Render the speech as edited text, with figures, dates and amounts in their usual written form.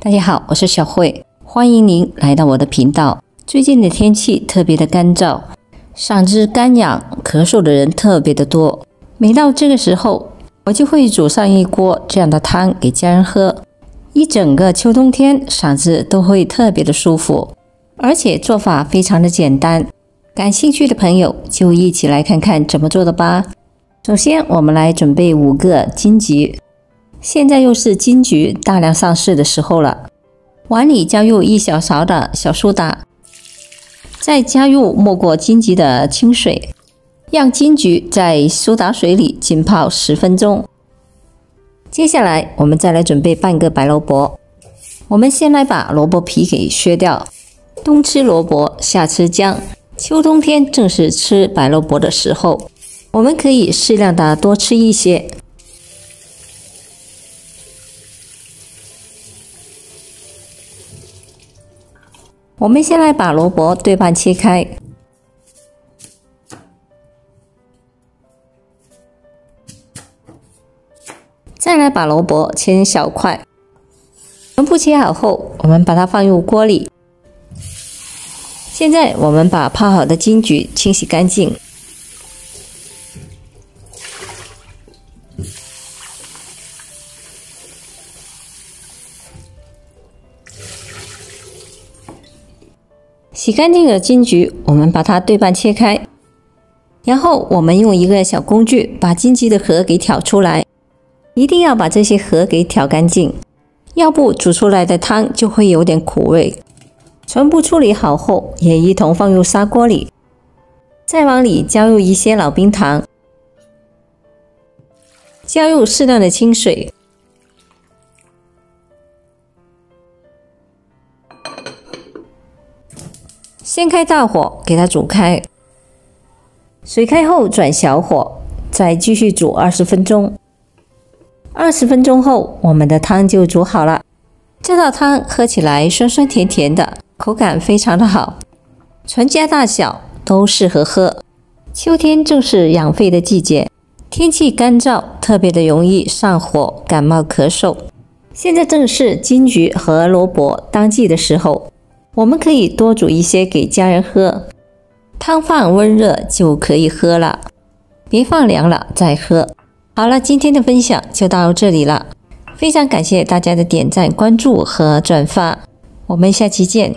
大家好，我是小慧，欢迎您来到我的频道。最近的天气特别的干燥，嗓子干痒、咳嗽的人特别的多。每到这个时候，我就会煮上一锅这样的汤给家人喝。一整个秋冬天，嗓子都会特别的舒服，而且做法非常的简单。感兴趣的朋友就一起来看看怎么做的吧。首先，我们来准备5个金桔。现在又是金桔大量上市的时候了。碗里加入1小勺的小苏打，再加入没过金桔的清水，让金桔在苏打水里浸泡10分钟。接下来我们再来准备半个白萝卜。我们先来把萝卜皮给削掉。冬吃萝卜，夏吃姜，秋冬天正是吃白萝卜的时候，我们可以适量的多吃一些。我们先来把萝卜对半切开，再来把萝卜切成小块。全部切好后，我们把它放入锅里。现在我们把泡好的金桔清洗干净，洗干净的金桔，我们把它对半切开，然后我们用一个小工具把金桔的核给挑出来，一定要把这些核给挑干净，要不煮出来的汤就会有点苦味。全部处理好后，也一同放入砂锅里，再往里加入一些老冰糖，加入适量的清水。先开大火给它煮开，水开后转小火，再继续煮20分钟。20分钟后，我们的汤就煮好了。这道汤喝起来酸酸甜甜的，口感非常的好，全家大小都适合喝。秋天正是养肺的季节，天气干燥，特别的容易上火、感冒、咳嗽。现在正是金桔和萝卜当季的时候，我们可以多煮一些给家人喝，汤放温热就可以喝了，别放凉了再喝。好了，今天的分享就到这里了，非常感谢大家的点赞、关注和转发，我们下期见。